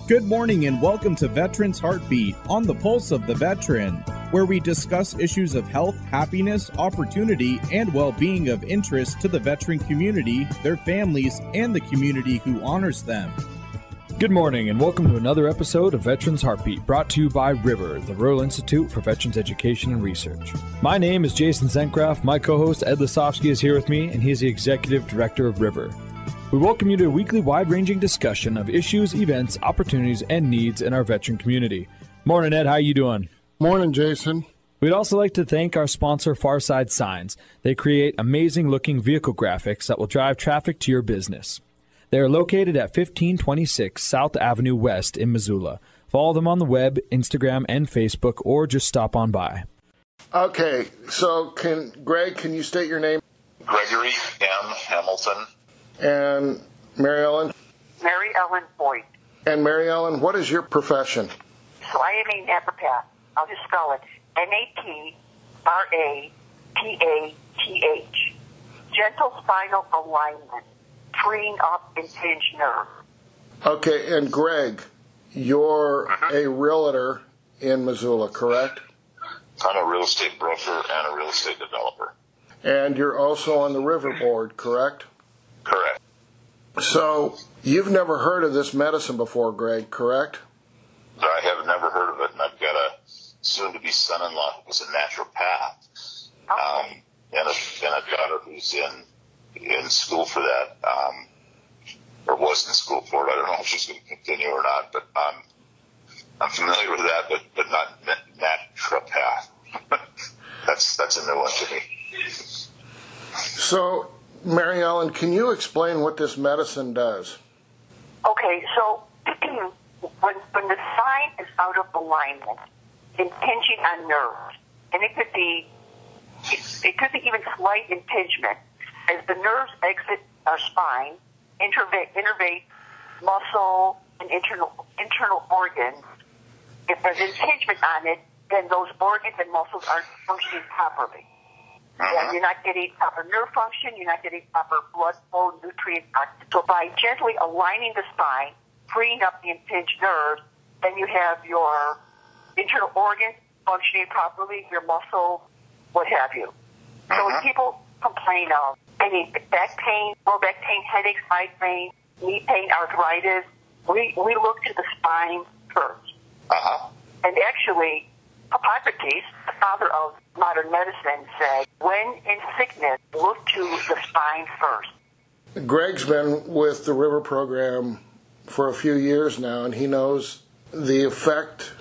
Good morning and welcome to Veterans Heartbeat on the Pulse of the Veteran, where we discuss issues of health, happiness, opportunity, and well-being of interest to the veteran community, their families, and the community who honors them. Good morning and welcome to another episode of Veterans Heartbeat, brought to you by River, the Rural Institute for Veterans Education and Research. My name is Jason Zencraft. My co-host Ed Lisofsky is here with me, and he is the Executive Director of River. We welcome you to a weekly wide-ranging discussion of issues, events, opportunities, and needs in our veteran community. Morning, Ed. How you doing? Morning, Jason. We'd also like to thank our sponsor, Farside Signs. They create amazing-looking vehicle graphics that will drive traffic to your business. They are located at 1526 South Avenue West in Missoula. Follow them on the web, Instagram, and Facebook, or just stop on by. Okay, so Greg, can you state your name? Gregory M. Hamilton. And Mary Ellen? Mary Ellen Boyd. And Mary Ellen, what is your profession? So I am a naturopath. I'll just spell it. Naprapath. Gentle spinal alignment. Freeing up impinged nerve. Okay, and Greg, you're a realtor in Missoula, correct? I'm a real estate broker and a real estate developer. And you're also on the River Board, correct? Correct. So, you've never heard of this medicine before, Greg, correct? I have never heard of it, and I've got a soon-to-be son-in-law who's a naturopath, and a daughter who's in school for that, or was in school for it. I don't know if she's going to continue or not, but I'm familiar with that, but not naturopath. That's a new one to me. So, Mary Ellen, can you explain what this medicine does? Okay, so when the spine is out of alignment, impinging on nerves, and it could be even slight impingement, as the nerves exit our spine, innervate muscle and internal organs. If there's impingement on it, then those organs and muscles aren't functioning properly. And you're not getting proper nerve function, you're not getting proper blood flow, nutrient. So by gently aligning the spine, freeing up the impinged nerves, then you have your internal organs functioning properly, your muscle, what have you. So when people complain of any back pain, lower back pain, headaches, migraine, knee pain, arthritis, we look to the spine first. And actually, Hippocrates, the father of modern medicine, said, when in sickness, look to the spine first. Greg's been with the River program for a few years now, and he knows the effect,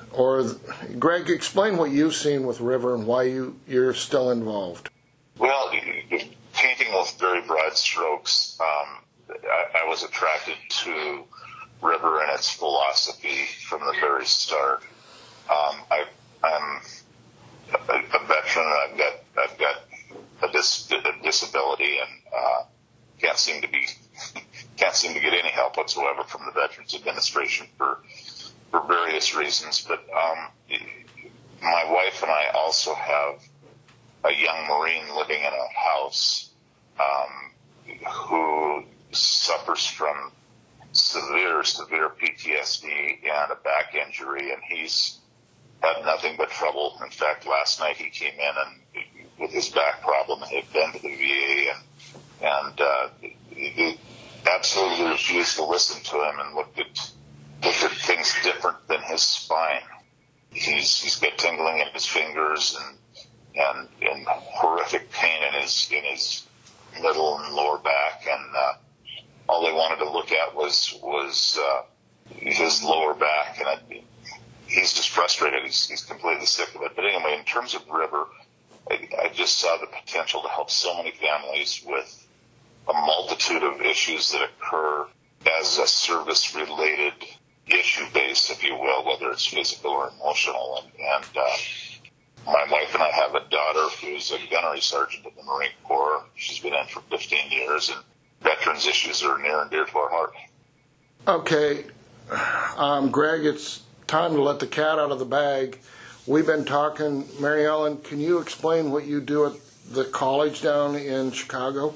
Greg, explain what you've seen with River and why you're still involved. Well, painting with very broad strokes, I was attracted to River and its philosophy from the very start. I'm a veteran, and I've got a disability, and can't seem to get any help whatsoever from the Veterans Administration for various reasons. But my wife and I also have a young Marine living in a house who suffers from severe PTSD and a back injury, and he's had nothing but trouble. In fact, last night he came in and with his back problem and had been to the VA, and he absolutely refused to listen to him and looked at things different than his spine. He's got tingling in his fingers and horrific pain in his middle and lower back, and all they wanted to look at was his lower back, and he's just frustrated. He's completely sick of it. But anyway, in terms of River, I just saw the potential to help so many families with a multitude of issues that occur as a service-related issue base, if you will, whether it's physical or emotional. And my wife and I have a daughter who's a gunnery sergeant in the Marine Corps. She's been in for 15 years, and veterans issues are near and dear to our heart. Okay, Greg, it's time to let the cat out of the bag. We've been talking. Mary Ellen, can you explain what you do at the college down in Chicago?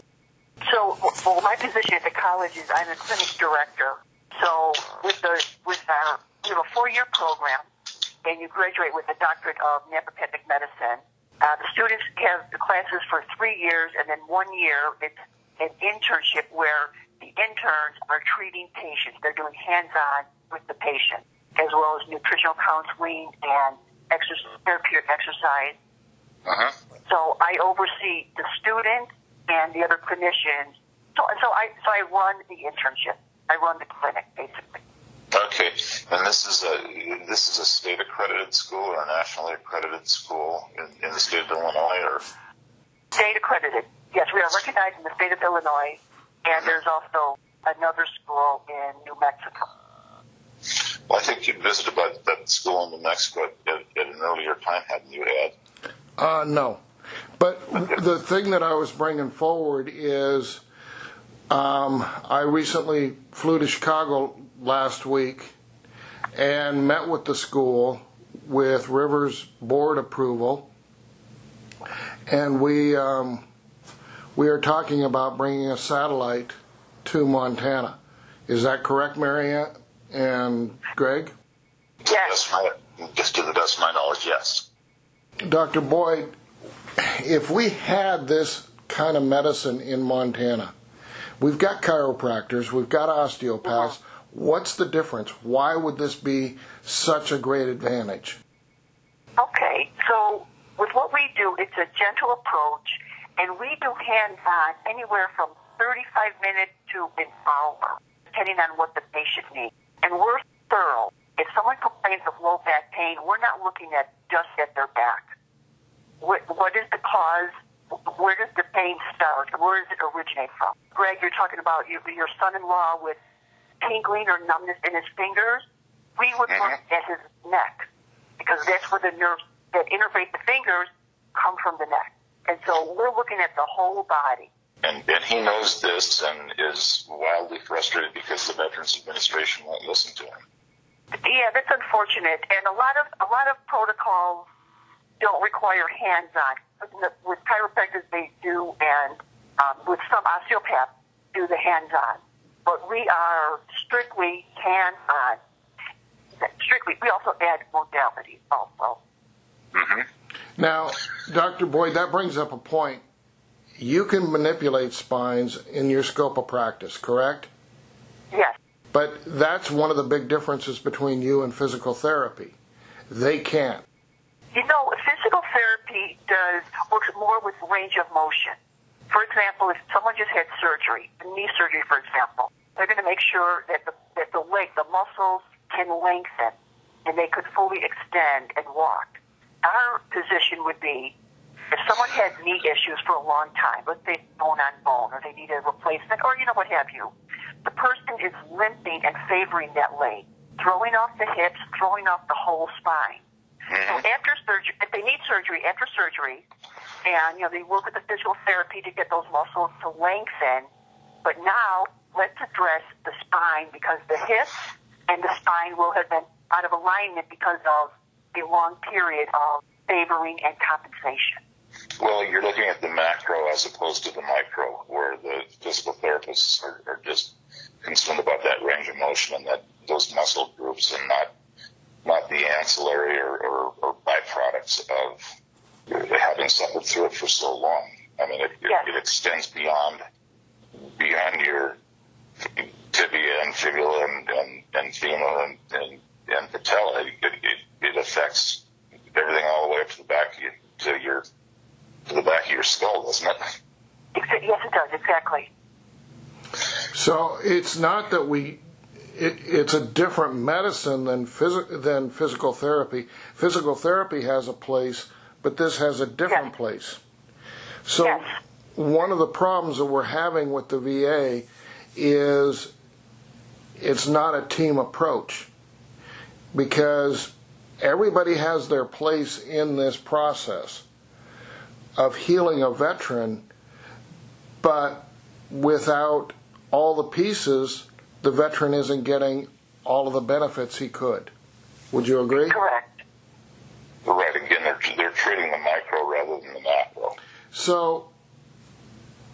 So, my position at the college is I'm a clinic director. So we have a 4-year program, and you graduate with a doctorate of naturopathic medicine. The students have the classes for 3 years, and then 1 year it's an internship where the interns are treating patients. They're doing hands-on with the patient, as well as nutritional counseling and therapeutic exercise. Uh-huh. So I oversee the students and the other clinicians. So I run the internship. I run the clinic, basically. Okay, and this is a state accredited school or a nationally accredited school in the state of Illinois, or state accredited? Yes, we are recognized in the state of Illinois, and there's also another school in New Mexico. Well, I think you visited that school in New Mexico at an earlier time, hadn't you, Ed? No, but the thing that I was bringing forward is I recently flew to Chicago last week and met with the school with Rivers board approval, and we are talking about bringing a satellite to Montana. Is that correct, Marianne and Greg? Yes. Just to the best of my knowledge, yes. Dr. Boyd, if we had this kind of medicine in Montana, we've got chiropractors, we've got osteopaths. Uh-huh. What's the difference? Why would this be such a great advantage? Okay, so with what we do, it's a gentle approach, and we do hands-on anywhere from 35 minutes to an hour, depending on what the patient needs. And we're thorough. If someone complains of low back pain, we're not looking at just at their back. What is the cause? Where does the pain start? Where does it originate from? Greg, you're talking about your son-in-law with tingling or numbness in his fingers. We would look at his neck, because that's where the nerves that innervate the fingers come from the neck. And so we're looking at the whole body. And he knows this and is wildly frustrated because the Veterans Administration won't listen to him. Yeah, that's unfortunate. And a lot of protocols don't require hands-on. With chiropractors, they do, and with some osteopaths, do the hands-on. But we are strictly hands-on. Strictly, we also add modalities also. Mm-hmm. Now, Dr. Boyd, that brings up a point. You can manipulate spines in your scope of practice, correct? Yes. But that's one of the big differences between you and physical therapy. They can't. You know, physical therapy works more with range of motion. For example, if someone just had surgery, knee surgery, for example, they're going to make sure that the leg, the muscles can lengthen and they could fully extend and walk. Our position would be, if someone had knee issues for a long time, let's say bone on bone, or they need a replacement, or what have you, the person is limping and favoring that leg, throwing off the hips, throwing off the whole spine. So after surgery, if they need surgery, after surgery, and they work with the physical therapy to get those muscles to lengthen, but now let's address the spine, because the hips and the spine will have been out of alignment because of a long period of favoring and compensation. Well, you're looking at the macro as opposed to the micro, where the physical therapists are just concerned about that range of motion and that those muscle groups, and not the ancillary or byproducts of having suffered through it for so long. I mean, it extends beyond your tibia and fibula and femur and patella. It affects everything all the way up to the back to the back of your skull, doesn't it? Yes, it does, exactly. So it's not that it's a different medicine than physical therapy. Physical therapy has a place, but this has a different place. So one of the problems that we're having with the VA is it's not a team approach, because everybody has their place in this process of healing a veteran, but without all the pieces, the veteran isn't getting all of the benefits he could. Would you agree? Correct. Right. Again, they're treating the micro rather than the macro. So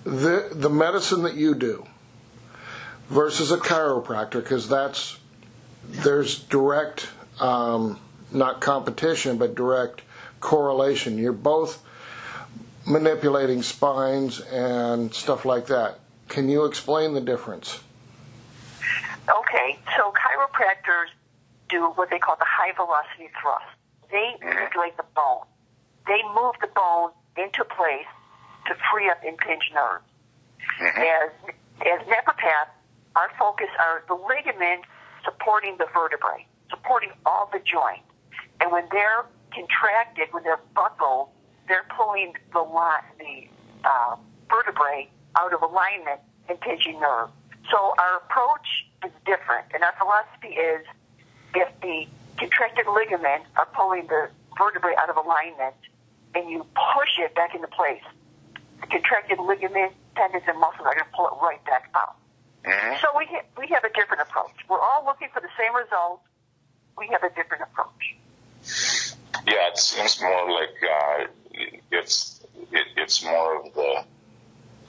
the medicine that you do, versus a chiropractor, because there's direct, not competition, but direct correlation. You're both manipulating spines and stuff like that. Can you explain the difference? Okay, so chiropractors do what they call the high-velocity thrust. They manipulate the bone. They move the bone into place to free up impinged nerves. As naturopaths, our focus are the ligaments supporting the vertebrae, supporting all the joints. And when they're contracted, when they're buckled, they're pulling the vertebrae out of alignment, impinging nerve. So our approach is different, and our philosophy is if the contracted ligaments are pulling the vertebrae out of alignment and you push it back into place, the contracted ligament, tendons, and muscles are going to pull it right back out. So we have a different approach. We're all looking for the same results. We have a different approach. Yeah, it seems more like it's more of the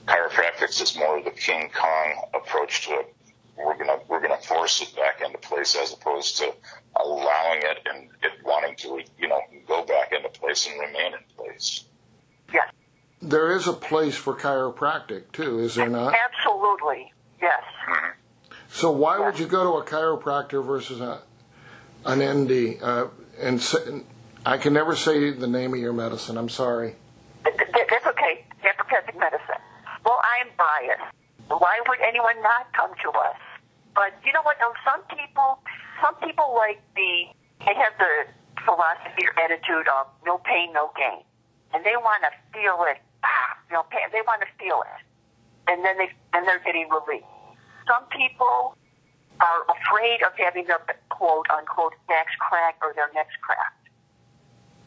chiropractics is more of the King Kong approach to it. We're gonna force it back into place as opposed to allowing it and it wanting to go back into place and remain in place. Yes. There is a place for chiropractic too, is there not? Absolutely. Yes. So why would you go to a chiropractor versus an ND? I can never say the name of your medicine. I'm sorry. That's okay. Naturopathic medicine. Well, I'm biased. Why would anyone not come to us? But you know what? Some people like they have the philosophy or attitude of no pain, no gain, and they want to feel it. Pain. They want to feel it, and then they're getting relief. Some people are afraid of having their quote unquote backs crack or their necks cracked,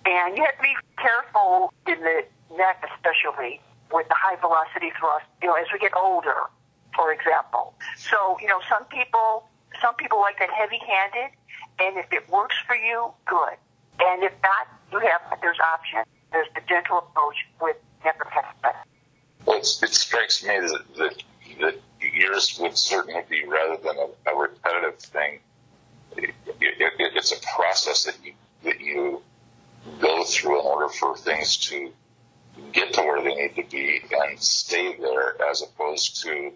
and you have to be careful in the neck, especially with the high velocity thrust. As we get older, for example. So some people like that heavy-handed, and if it works for you, good. And if not, there's options. There's the gentle approach with naturopathic. Well, it strikes me that yours would certainly be, rather than a repetitive thing, it's a process that you go through in order for things to get to where they need to be and stay there, as opposed to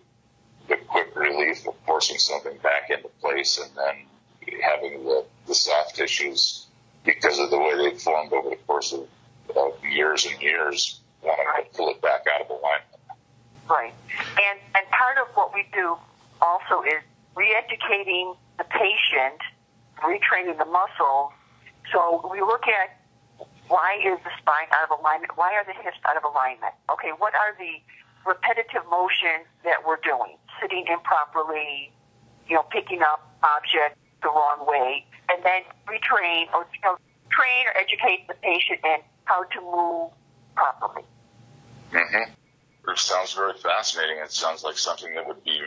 the quick relief of forcing something back into place and then having the soft tissues, because of the way they've formed over the course of years and years, wanting to pull it back out of alignment. Right. And part of what we do also is re-educating the patient, retraining the muscles. So we look at why is the spine out of alignment? Why are the hips out of alignment? Okay, what are the repetitive motions that we're doing? Sitting improperly, picking up objects the wrong way, and then retrain or train or educate the patient in how to move properly. Mm-hmm. It sounds very fascinating. It sounds like something that would be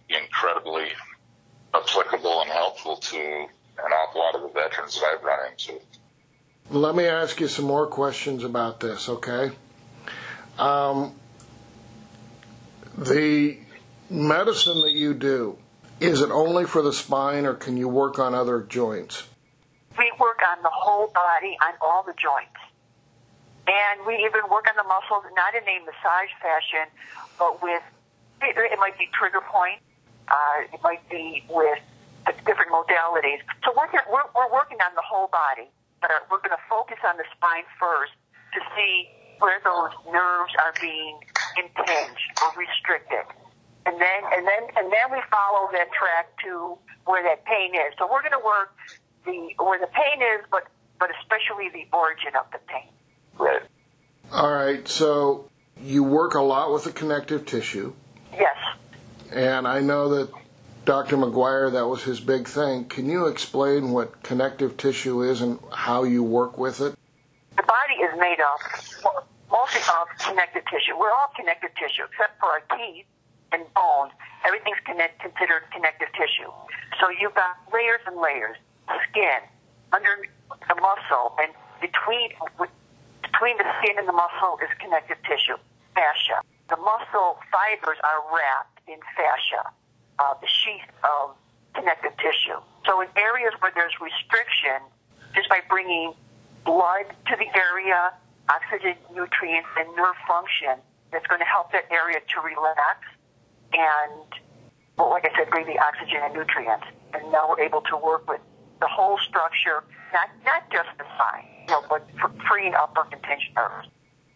incredibly applicable and helpful to an awful lot of the veterans that I've run into. Let me ask you some more questions about this, okay? The medicine that you do, is it only for the spine, or can you work on other joints? We work on the whole body, on all the joints. And we even work on the muscles, not in a massage fashion, but it might be trigger point, it might be with different modalities. So we're working on the whole body, but we're going to focus on the spine first to see where those nerves are being impinged or restricted. And then we follow that track to where that pain is. So we're going to work where the pain is, but especially the origin of the pain. Right. All right, so you work a lot with the connective tissue. Yes. And I know that Dr. McGuire, that was his big thing. Can you explain what connective tissue is and how you work with it? The body is made up mostly of connective tissue. We're all connective tissue, except for our teeth and bones. Everything's considered connective tissue. So you've got layers and layers. Skin, under the muscle, and between the skin and the muscle is connective tissue, fascia. The muscle fibers are wrapped in fascia. the sheath of connective tissue. So in areas where there's restriction, just by bringing blood to the area, oxygen, nutrients, and nerve function, that's going to help that area to relax and, well, like I said, bring the oxygen and nutrients. And now we're able to work with the whole structure, not just the spine, but freeing up or contingent nerves.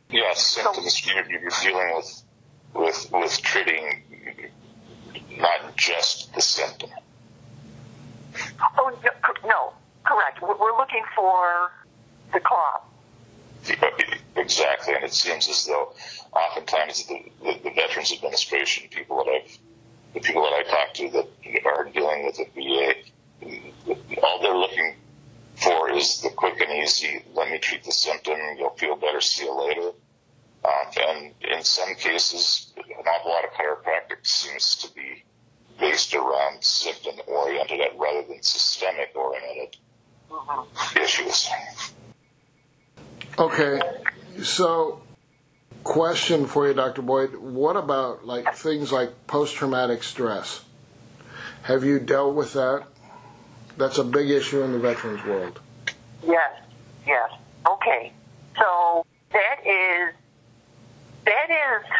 Yes, symptoms you're dealing with treating not just the symptom. Oh, no, correct. We're looking for the cause. Exactly, and it seems as though oftentimes the Veterans Administration, the people that I talk to that are dealing with the VA, all they're looking for is the quick and easy, let me treat the symptom, you'll feel better, see you later. And in some cases, an awful lot of chiropractic seems to be based around symptom-oriented rather than systemic-oriented issues. Okay, so question for you, Dr. Boyd. What about things like post-traumatic stress? Have you dealt with that? That's a big issue in the veterans world. Yes. Okay, so that is,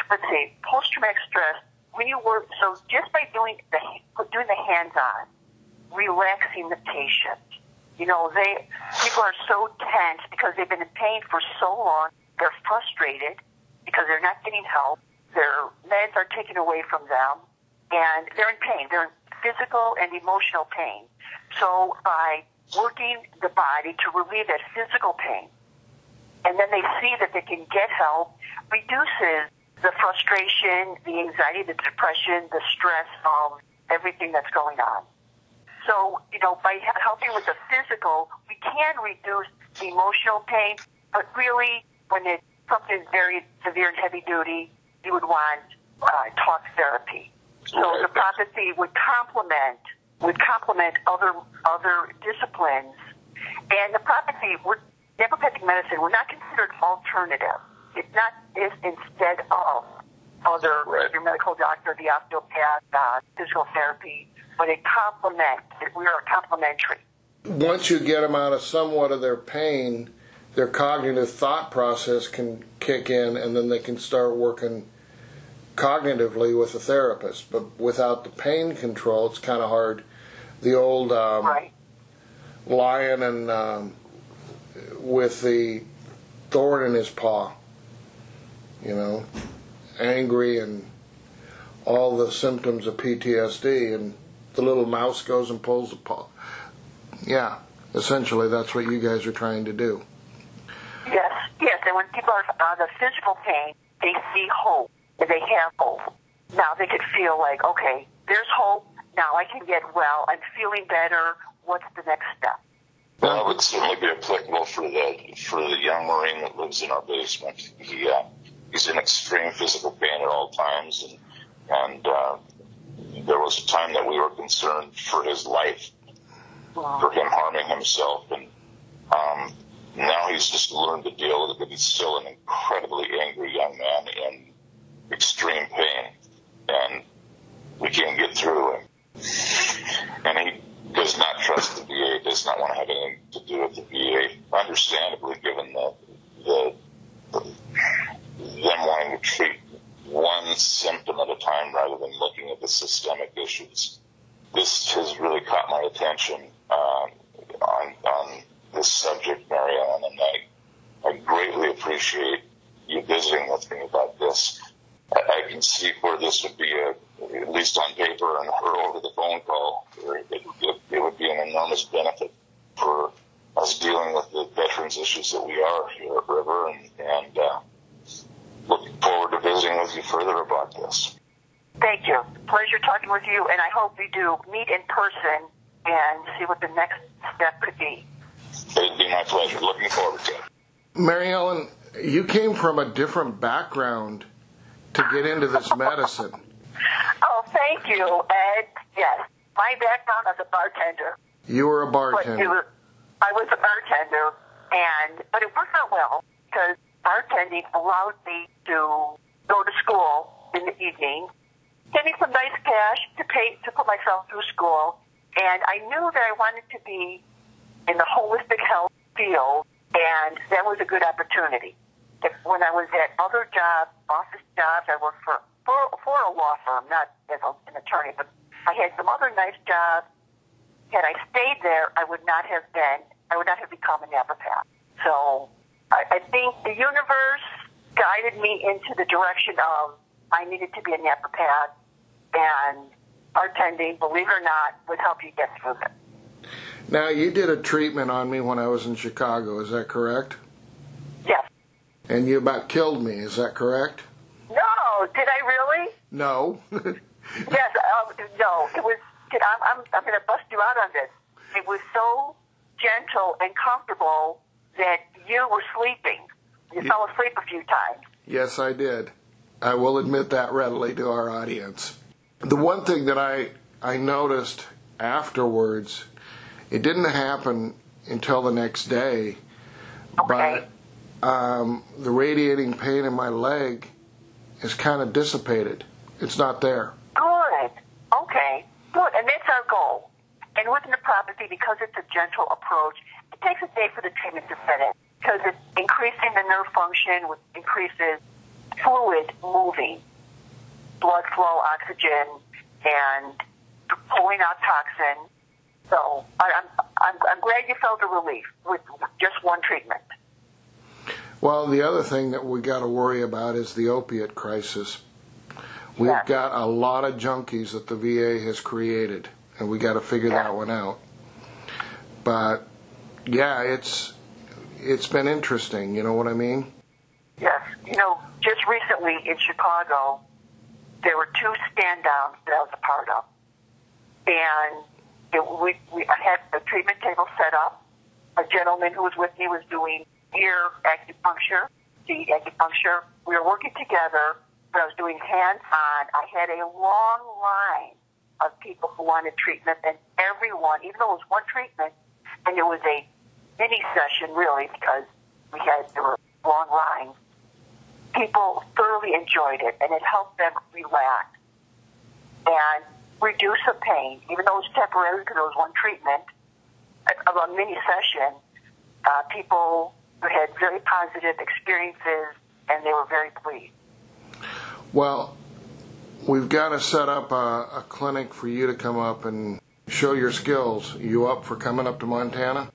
let's see, post-traumatic stress. When you work, so just by doing the hands-on, relaxing the patient. People are so tense because they've been in pain for so long. They're frustrated because they're not getting help. Their meds are taken away from them, and they're in pain. They're in physical and emotional pain. So by working the body to relieve that physical pain, and then they see that they can get help, reduces the frustration, the anxiety, the depression, the stress of everything that's going on. So, by helping with the physical, we can reduce the emotional pain, but really, when it's something very severe and heavy duty, you would want talk therapy. So the prophecy would complement other disciplines. And the prophecy, naturopathic medicine, we're not considered alternative. It's not this instead of other, your medical doctor, the osteopath, physical therapy, but it complements. We are complementary. Once you get them out of somewhat of their pain, their cognitive thought process can kick in, and then they can start working cognitively with a therapist. But without the pain control, it's kind of hard. The old lion and with the thorn in his paw, angry and all the symptoms of PTSD, and the little mouse goes and pulls the paw. Yeah, essentially that's what you guys are trying to do. Yes, and when people are the physical pain, they see hope, and they have hope. Now they could feel like, okay, there's hope, now I can get well, I'm feeling better, what's the next step? Well, it would certainly be applicable for the young Marine that lives in our basement. He's in extreme physical pain at all times, and there was a time that we were concerned for his life, for him harming himself, and now he's just learned to deal with it, but he's still an incredibly angry young man in extreme pain, and we can't get through him. And he does not trust the VA, does not want to have anything to do with the VA, understandably, given them wanting to treat one symptom at a time rather than looking at the systemic issues. This has really caught my attention on this subject, Mary Ellen, and I greatly appreciate you visiting with me about this. I can see where this would be, at least on paper and or over the phone call, it would be an enormous benefit for us dealing with the veterans issues that we are here at River, and looking forward to visiting with you further about this. Thank you. Pleasure talking with you, and I hope we do meet in person and see what the next step could be. It'd be my pleasure. Looking forward to it. Mary Ellen, you came from a different background to get into this medicine. Oh, thank you, Ed. Yes. My background as a bartender. You were a bartender. I was a bartender, but it worked out well because bartending allowed me to go to school in the evening sent me some nice cash to put myself through school. And I knew that I wanted to be in the holistic health field, and that was a good opportunity. When I was at other jobs, office jobs, I worked for a law firm, not as an attorney, but I had some other nice jobs. Had I stayed there, I would not have become a naturopath. So I think the universe guided me into the direction of I needed to be a naturopath, and bartending, believe it or not, would help you get through it. Now, you did a treatment on me when I was in Chicago, is that correct? Yes. And you about killed me, is that correct? No, did I really? No. Yes, no. It was. I'm going to bust you out on this. It was so gentle and comfortable that you were sleeping. You fell asleep a few times. Yes, I did. I will admit that readily to our audience. The one thing that I noticed afterwards, it didn't happen until the next day, okay. But the radiating pain in my leg is kind of dissipated. It's not there. Good. Okay. Good. And that's our goal. And with naturopathy, because it's a gentle approach, it takes a day for the treatment to set in, because it's increasing the nerve function, which increases fluid moving, blood flow, oxygen, and pulling out toxin. So I'm glad you felt a relief with just one treatment. Well, the other thing that we got to worry about is the opiate crisis. We've got a lot of junkies that the VA has created, and we got to figure that one out. But yeah, it's been interesting. You know what I mean? Yes. You know, just recently in Chicago, there were 2 stand-downs that I was a part of, and I had the treatment table set up. A gentleman who was with me was doing ear acupuncture, seed acupuncture. We were working together, but I was doing hands-on. I had a long line of people who wanted treatment, and everyone, even though it was one treatment, and it was a mini session really, because there were long lines, people thoroughly enjoyed it, and it helped them relax and reduce the pain, even though it was temporary because it was one treatment of a mini session. People had very positive experiences, and they were very pleased. Well, we've got to set up a clinic for you to come up and show your skills. Are you up for coming up to Montana?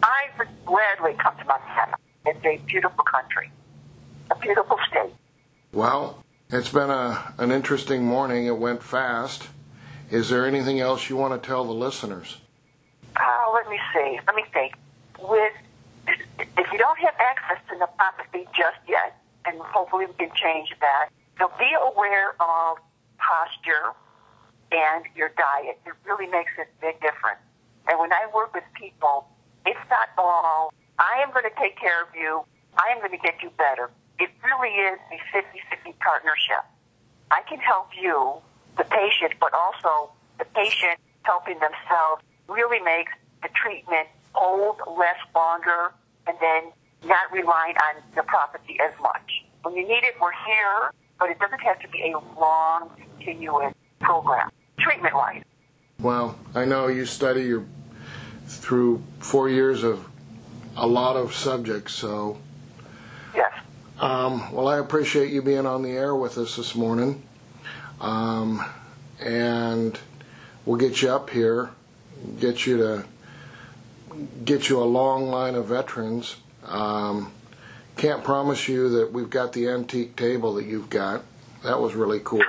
I would gladly come to Montana. It's a beautiful country, a beautiful state. Well, it's been an interesting morning. It went fast. Is there anything else you want to tell the listeners? Let me see. Let me think. If you don't have access to naturopathy just yet, and hopefully we can change that, be aware of posture and your diet. It really makes a big difference. And when I work with people, it's not all, I am going to take care of you, I am going to get you better. It really is a 50-50 partnership. I can help you, the patient, but also the patient helping themselves really makes the treatment hold less longer, and then not relying on naturopathy as much. When you need it, we're here, but it doesn't have to be a long, continuous program, treatment-wise. Well, I know you study through 4 years of a lot of subjects, so... Yes. Well, I appreciate you being on the air with us this morning, and we'll get you up here, get you a long line of veterans. Can't promise you that we've got the antique table that you've got. That was really cool.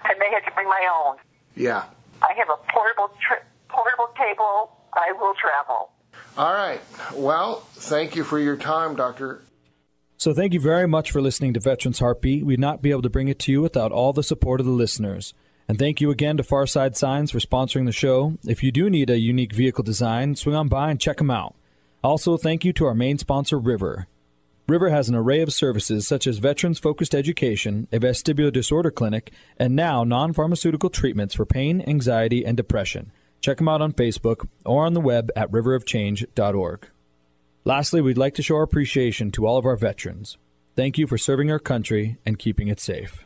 I may have to bring my own. Yeah. I have a portable table. I will travel. All right. Well, thank you for your time, Doctor. So thank you very much for listening to Veterans Heartbeat. We'd not be able to bring it to you without all the support of the listeners. And thank you again to Farside Signs for sponsoring the show. If you do need a unique vehicle design, swing on by and check them out. Also, thank you to our main sponsor, River. River has an array of services such as veterans-focused education, a vestibular disorder clinic, and now non-pharmaceutical treatments for pain, anxiety, and depression. Check them out on Facebook or on the web at riverofchange.org. Lastly, we'd like to show our appreciation to all of our veterans. Thank you for serving our country and keeping it safe.